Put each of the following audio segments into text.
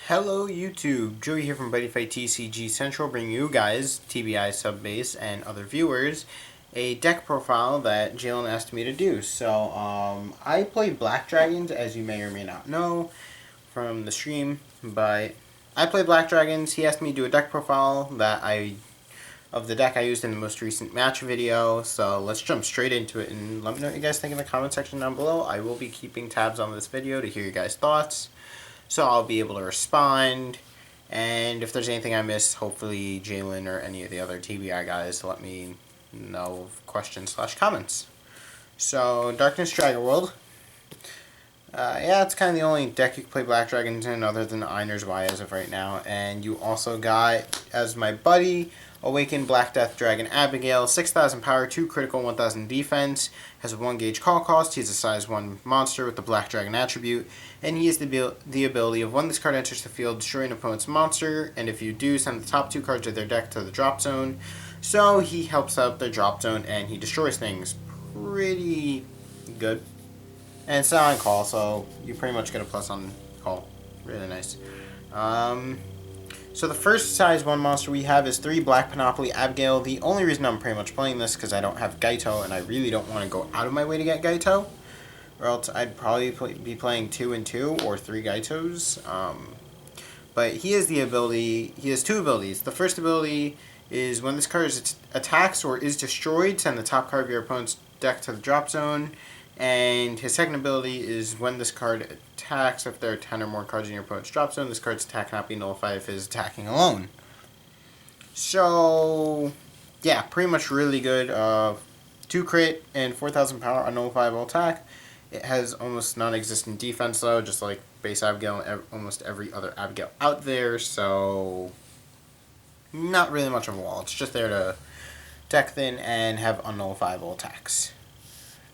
Hello YouTube, Joey here from Buddyfight TCG Central, bringing you guys, TBI subbase and other viewers, a deck profile that Jalen asked me to do. So, I play Black Dragons, as you may or may not know from the stream, but I play Black Dragons. He asked me to do a deck profile of the deck I used in the most recent match video, so let's jump straight into it and let me know what you guys think in the comment section down below. I will be keeping tabs on this video to hear your guys' thoughts, so I'll be able to respond, and if there's anything I missed, hopefully Jalen or any of the other TBI guys let me know questions/comments. So, Darkness Dragon World. Yeah, it's kind of the only deck you can play Black Dragons in other than Einer's Y as of right now. And you also got, as my buddy, Awakened Black Death Dragon Abigail, 6,000 power, 2 critical, 1,000 defense, has a 1 gauge call cost. He's a size 1 monster with the Black Dragon attribute, and he has the ability of when this card enters the field, destroy an opponent's monster, and if you do, send the top 2 cards of their deck to the drop zone. So he helps out the drop zone and he destroys things. Pretty good. And it's not on call, so you pretty much get a plus on call. Really nice. So the first size 1 monster we have is 3 Black Panoply Abigail. The only reason I'm pretty much playing this because I don't have Gaito, and I really don't want to go out of my way to get Gaito, or else I'd probably be playing 2 and 2 or 3 Gaitos. But he has the ability. He has 2 abilities. The first ability is when this card attacks or is destroyed, send the top card of your opponent's deck to the drop zone. And his second ability is when this card attacks, if there are 10 or more cards in your opponent's drop zone, this card's attack cannot be nullified if it is attacking alone. So, yeah, pretty much really good. 2 crit and 4,000 power, unnullifiable attack. It has almost non-existent defense though, just like base Abigail and almost every other Abigail out there, so not really much of a wall. It's just there to deck thin and have unnullifiable attacks.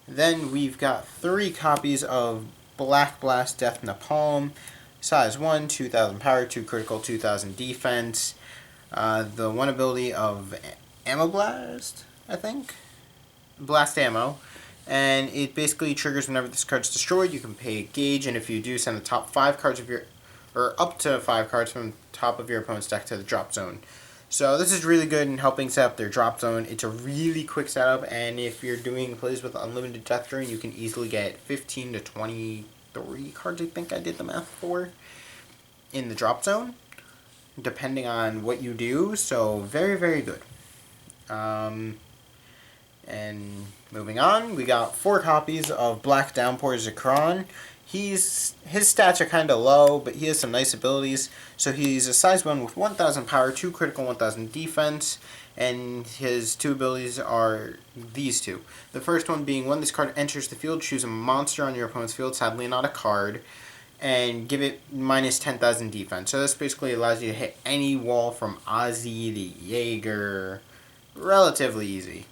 Then we've got 3 copies of Black Blast Death Napalm, size 1, 2,000 power, 2 critical, 2,000 defense. The 1 ability of Ammo Blast, I think? Blast Ammo. And it basically triggers whenever this card's destroyed. You can pay a gauge, and if you do, send the top 5 cards of your, or up to 5 cards from the top of your opponent's deck to the drop zone. So this is really good in helping set up their drop zone. It's a really quick setup, and if you're doing plays with unlimited death drain, you can easily get 15 to 23 cards, I think I did the math for, in the drop zone, depending on what you do. So very, very good. And moving on, we got 4 copies of Black Downpour Zekron. His stats are kind of low, but he has some nice abilities. So he's a size 1 with 1,000 power, 2 critical, 1,000 defense, and his 2 abilities are these 2. The first one being when this card enters the field, choose a monster on your opponent's field, sadly not a card, and give it minus 10,000 defense. So this basically allows you to hit any wall from Ozzy to Jaeger relatively easy.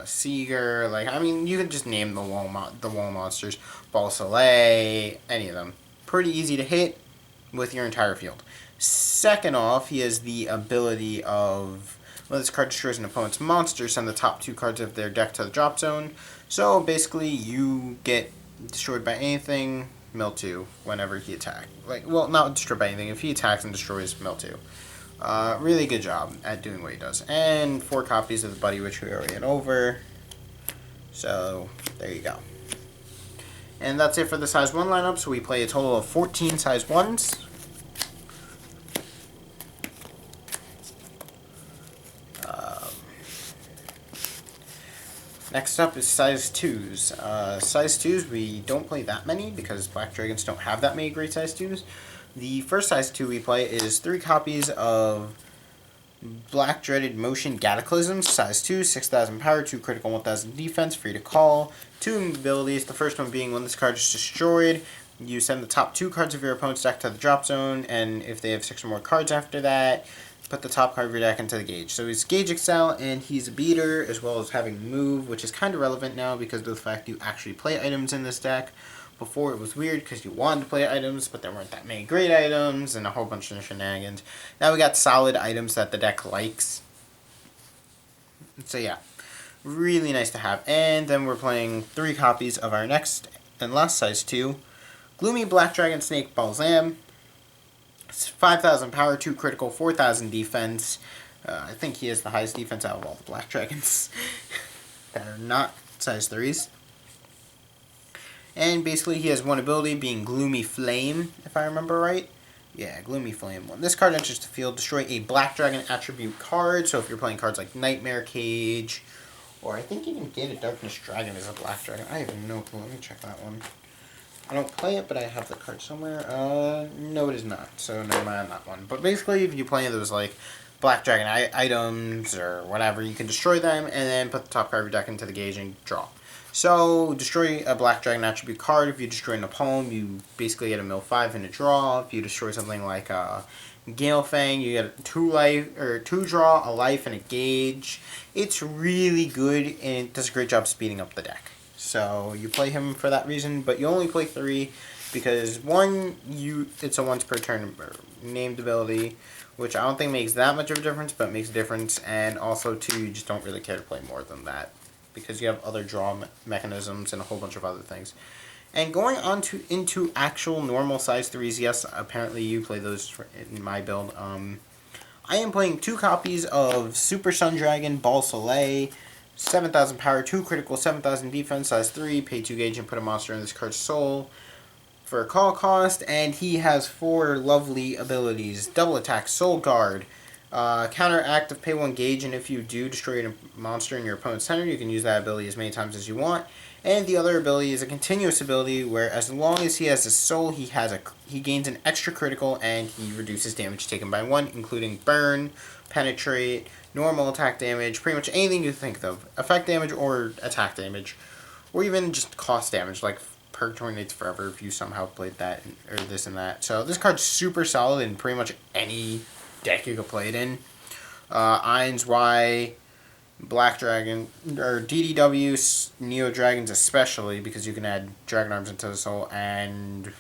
Seeger, like, I mean, you can just name the wall monsters. Ball Soleil, any of them. Pretty easy to hit with your entire field. Second off, he has the ability of, when this card destroys an opponent's monster, send the top 2 cards of their deck to the drop zone. So basically, you get destroyed by anything, mill 2, whenever he attacks. Like, well, not destroyed by anything. If he attacks and destroys, mill 2. Really good job at doing what he does. And 4 copies of the Buddy, which we already went over. So, there you go. And that's it for the size 1 lineup. So we play a total of 14 size 1s. Next up is size 2s. Size 2s, we don't play that many because Black Dragons don't have that many great size 2s. The first size 2 we play is 3 copies of Black Dreaded Motion Cataclysm, size 2, 6,000 power, 2 critical, 1,000 defense, free to call. 2 abilities, the first one being when this card is destroyed, you send the top 2 cards of your opponent's deck to the drop zone, and if they have 6 or more cards after that, put the top card of your deck into the gauge. So he's Gauge Excel, and he's a beater, as well as having move, which is kind of relevant now because of the fact you actually play items in this deck. Before it was weird because you wanted to play items, but there weren't that many great items and a whole bunch of shenanigans. Now we got solid items that the deck likes. So yeah, really nice to have. And then we're playing 3 copies of our next and last size 2, Gloomy Black Dragon Snake Balsam. It's 5,000 power, 2 critical, 4,000 defense. I think he has the highest defense out of all the Black Dragons that are not size 3s. And basically he has one ability, being Gloomy Flame, if I remember right. Yeah, Gloomy Flame. When this card enters the field, destroy a Black Dragon attribute card. So if you're playing cards like Nightmare Cage, or I think even Gated Darkness Dragon is a Black Dragon. I have no clue. Let me check that one. I don't play it, but I have the card somewhere. No, it is not. So never mind on that one. But basically, if you play those like Black Dragon items or whatever, you can destroy them and then put the top card of your deck into the gauge and draw. So destroy a Black Dragon attribute card. If you destroy an opponent, you basically get a mill 5 and a draw. If you destroy something like Gale Fang, you get 2 life or 2 draw, a life, and a gauge. It's really good and it does a great job speeding up the deck. So you play him for that reason, but you only play 3 because 1, it's a once per turn named ability, which I don't think makes that much of a difference, but makes a difference, and also 2, you just don't really care to play more than that because you have other draw mechanisms and a whole bunch of other things. And going on into actual normal size 3s, yes, apparently you play those in my build. I am playing 2 copies of Super Sun Dragon Ball Soleil. 7,000 power, 2 critical, 7,000 defense, size 3, pay 2 gauge and put a monster in this card's soul for a call cost, and he has 4 lovely abilities. Double attack, soul guard, counteract of pay 1 gauge, and if you do destroy a monster in your opponent's center, you can use that ability as many times as you want. And the other ability is a continuous ability where as long as he has a soul, he gains an extra critical and he reduces damage taken by 1, including burn, penetrate, normal attack damage, pretty much anything you think of. Effect damage or attack damage. Or even just cost damage, like Purgatory Knights Forever if you somehow played that, or this and that. So this card's super solid in pretty much any deck you could play it in. Ainz Y, Black Dragon, or DDW, Neo Dragons especially, because you can add Dragon Arms into the soul, and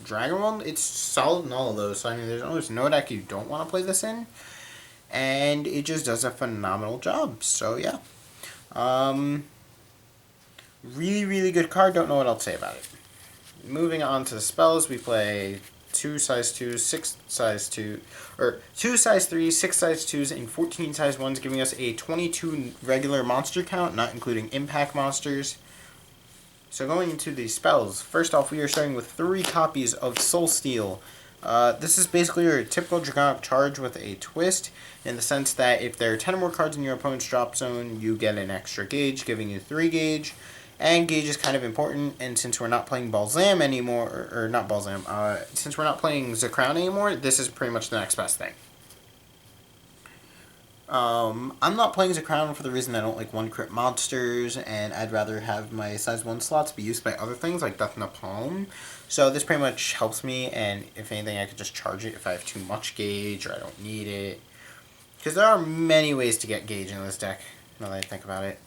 Dragon World, it's solid in all of those. So I mean, there's almost no deck you don't want to play this in. And it just does a phenomenal job. So yeah. Really, really good card. Don't know what else to say about it. Moving on to the spells, we play 2 size 2s, 6 size 2, or 2 size 3s, 6 size 2s, and 14 size 1s, giving us a 22 regular monster count, not including impact monsters. So going into the spells, first off, we are starting with 3 copies of Soul Steel. This is basically your typical Dragonic Charge with a twist, in the sense that if there are 10 or more cards in your opponent's drop zone, you get an extra gauge, giving you 3 gauge. And gauge is kind of important, and since we're not playing Balzam anymore, or not Balzam, since we're not playing Zakrown anymore, this is pretty much the next best thing. I'm not playing Zakrown for the reason I don't like 1-crit monsters, and I'd rather have my size 1 slots be used by other things like Death in the Palm. So this pretty much helps me, and if anything, I could just charge it if I have too much gauge or I don't need it. Because there are many ways to get gauge in this deck, now that I think about it.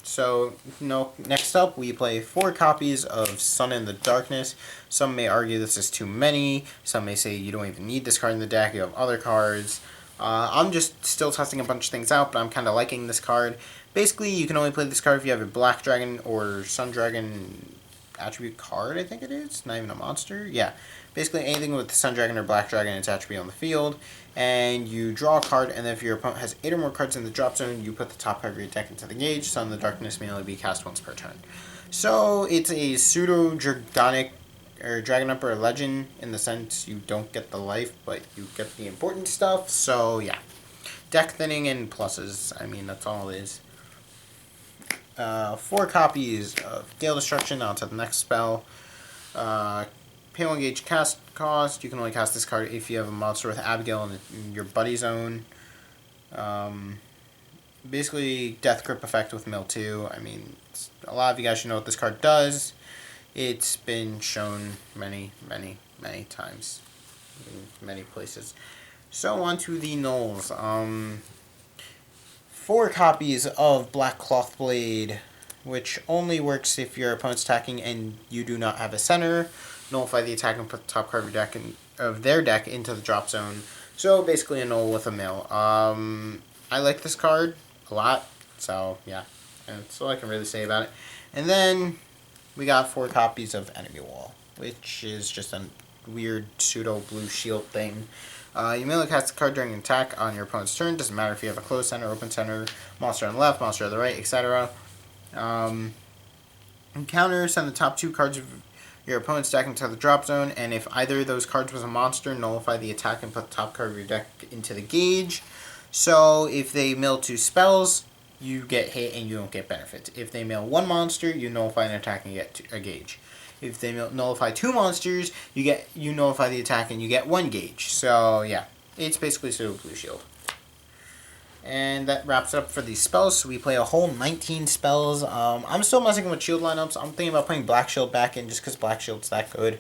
So, next up we play 4 copies of Sun in the Darkness. Some may argue this is too many. Some may say you don't even need this card in the deck, you have other cards. I'm just still testing a bunch of things out, but I'm kind of liking this card. Basically, you can only play this card if you have a Black Dragon or Sun Dragon attribute card, I think it is. Not even a monster. Yeah. Basically, anything with the Sun Dragon or Black Dragon, its attribute on the field. And you draw a card, and then if your opponent has 8 or more cards in the drop zone, you put the top card of your deck into the gauge. Sun in the Darkness may only be cast once per turn. So, it's a pseudo-Dragonic or Dragon Emperor Legend, in the sense you don't get the life, but you get the important stuff. So, yeah. Deck thinning and pluses. I mean, that's all it is. 4 copies of Gale Destruction. On to the next spell. Pay 1 gauge cast cost. You can only cast this card if you have a monster with Abigail in your buddy zone. Basically, Death Grip effect with mill 2. I mean, a lot of you guys should know what this card does. It's been shown many, many, many times in many places. So, on to the nulls. 4 copies of Black Cloth Blade, which only works if your opponent's attacking and you do not have a center. Nullify the attack and put the top card of their deck into the drop zone. So basically a null with a mill. I like this card a lot, so yeah, that's all I can really say about it. And then we got 4 copies of Enemy Wall, which is just a weird pseudo blue shield thing. You may cast a card during an attack on your opponent's turn. Doesn't matter if you have a closed center, open center, monster on the left, monster on the right, etc. Encounter, send the top 2 cards of your opponent's deck into the drop zone, and if either of those cards was a monster, nullify the attack and put the top card of your deck into the gauge. So if they mill 2 spells, you get hit and you don't get benefits. If they mill 1 monster, you nullify an attack and get a gauge. If they nullify 2 monsters, you nullify the attack and you get 1 gauge. So yeah, it's basically pseudo blue shield. And that wraps up for these spells. So we play a whole 19 spells. I'm still messing with shield lineups. I'm thinking about putting Black Shield back in just because Black Shield's that good.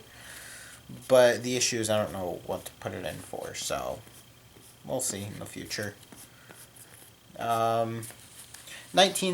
But the issue is I don't know what to put it in for. So we'll see in the future. 19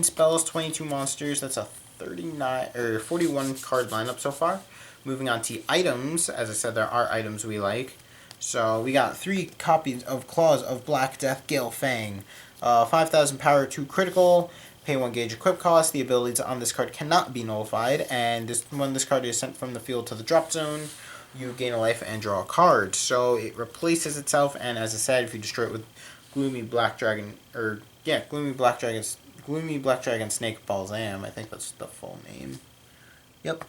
spells, 22 monsters. That's a 39 or 41 card lineup so far. Moving on to items. As I said, there are items we like. So we got 3 copies of Claws of Black Death Gale Fang. 5,000 power, 2 critical. Pay 1 gauge equip cost. The abilities on this card cannot be nullified. And when this card is sent from the field to the drop zone, you gain a life and draw a card. So it replaces itself. And as I said, if you destroy it with Gloomy Black Dragon, Gloomy Black Dragon Snake Balsam, I think that's the full name. Yep.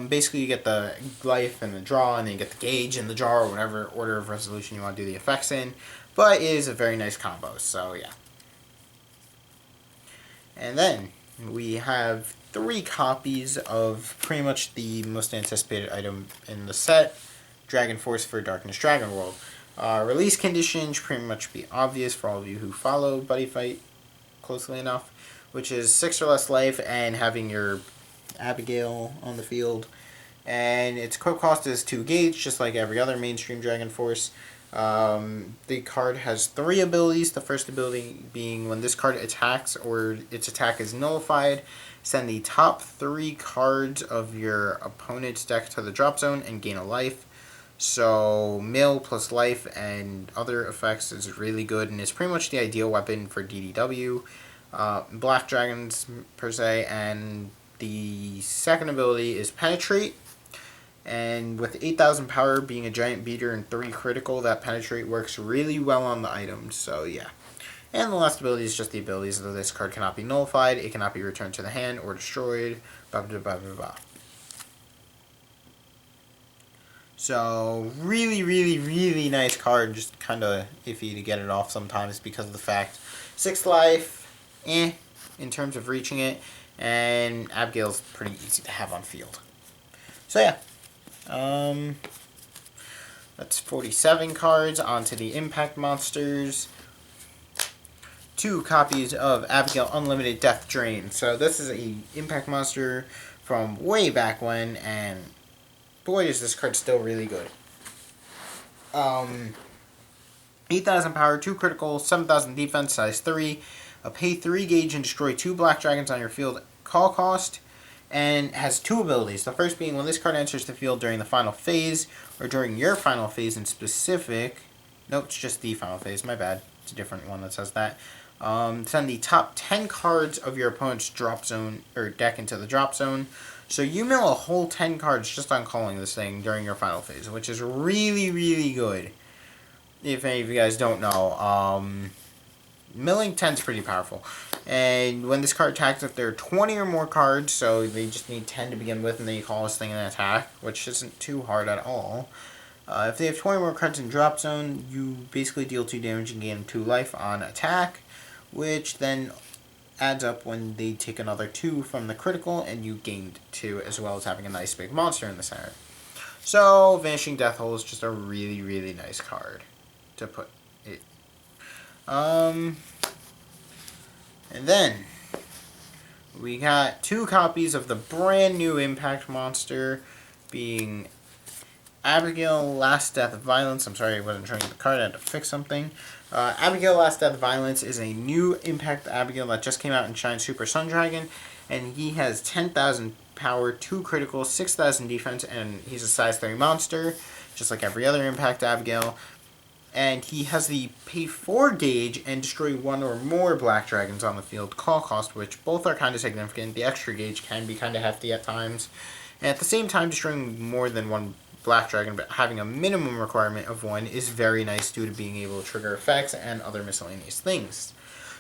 Basically, you get the life and the draw, and then you get the gauge and the draw, or whatever order of resolution you want to do the effects in. But it is a very nice combo, so yeah. And then we have 3 copies of pretty much the most anticipated item in the set, Dragon Force for Darkness Dragon World. Release condition should pretty much be obvious for all of you who follow Buddyfight closely enough, which is 6 or less life and having your Abigail on the field, and its equip cost is 2 gauge, just like every other mainstream Dragon Force. The card has 3 abilities. The first ability being when this card attacks or its attack is nullified, send the top 3 cards of your opponent's deck to the drop zone and gain a life. So mill plus life and other effects is really good, and it's pretty much the ideal weapon for DDW, Black Dragons per se. And the second ability is Penetrate, and with 8,000 power, being a giant beater and 3 critical, that Penetrate works really well on the items, so yeah. And the last ability is just the abilities that this card cannot be nullified, it cannot be returned to the hand or destroyed, blah blah blah blah blah. So, really, really, really nice card, just kind of iffy to get it off sometimes because of the fact 6 life, in terms of reaching it. And Abigail's pretty easy to have on field. So yeah. That's 47 cards. Onto the Impact Monsters. 2 copies of Abigail Unlimited Death Drain. So this is a Impact Monster from way back when, and boy is this card still really good. 8,000 power, 2 critical, 7,000 defense, size 3. Pay 3 gauge and destroy 2 black dragons on your field call cost, and has 2 abilities. The first being when this card enters the field during the final phase, or during your final phase in specific. Nope, it's just the final phase, my bad. It's a different one that says that. Send the top 10 cards of your opponent's drop zone, or deck into the drop zone. So you mill a whole 10 cards just on calling this thing during your final phase, which is really, really good. If any of you guys don't know, milling 10 is pretty powerful. And when this card attacks, if there are 20 or more cards, so they just need 10 to begin with, and then you call this thing an attack, which isn't too hard at all. If they have 20 more cards in drop zone, you basically deal 2 damage and gain 2 life on attack, which then adds up when they take another 2 from the critical, and you gained 2, as well as having a nice big monster in the center. So, Vanishing Death Hole is just a really, really nice card to put it. And then we got 2 copies of the brand new Impact Monster, being Abigail Last Death of Violence. I'm sorry I wasn't showing you the card, I had to fix something. Abigail Last Death of Violence is a new Impact Abigail that just came out in Shine Super Sun Dragon, and he has 10,000 power, 2 critical, 6,000 defense, and he's a size 3 monster, just like every other Impact Abigail. And he has the pay 4 gauge and destroy 1 or more black dragons on the field call cost, which both are kind of significant. The extra gauge can be kind of hefty at times. And at the same time, destroying more than 1 Black Dragon, but having a minimum requirement of 1 is very nice due to being able to trigger effects and other miscellaneous things.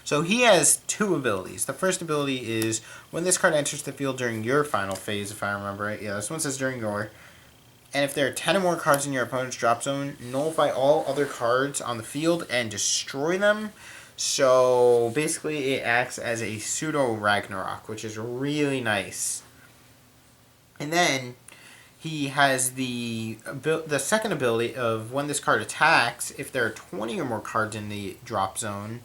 So he has 2 abilities. The first ability is when this card enters the field during your final phase, if I remember right. Yeah, this one says during your. And if there are 10 or more cards in your opponent's drop zone, nullify all other cards on the field and destroy them. So basically it acts as a pseudo Ragnarok, which is really nice. And then he has the second ability of when this card attacks, if there are 20 or more cards in the drop zone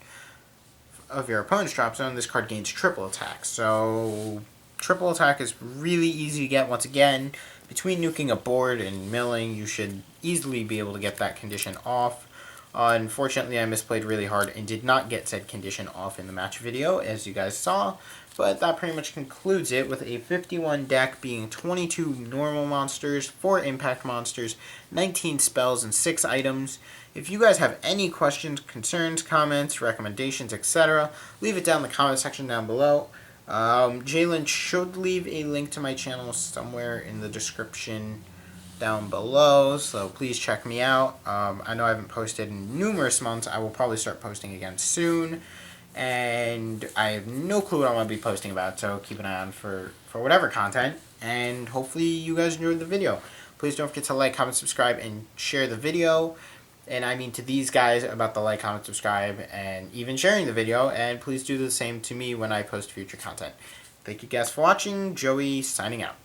of your opponent's drop zone, this card gains triple attack. So triple attack is really easy to get. Once again, between nuking a board and milling, you should easily be able to get that condition off. Unfortunately, I misplayed really hard and did not get said condition off in the match video, as you guys saw. But that pretty much concludes it, with a 51 deck being 22 normal monsters, 4 impact monsters, 19 spells, and 6 items. If you guys have any questions, concerns, comments, recommendations, etc., leave it down in the comment section down below. Jalen should leave a link to my channel somewhere in the description down below, so please check me out. I know I haven't posted in numerous months. I will probably start posting again soon, and I have no clue what I'm going to be posting about, so keep an eye on for whatever content, and hopefully you guys enjoyed the video. Please don't forget to like, comment, subscribe, and share the video. And I mean to these guys about the like, comment, subscribe, and even sharing the video. And please do the same to me when I post future content. Thank you guys for watching. Joey signing out.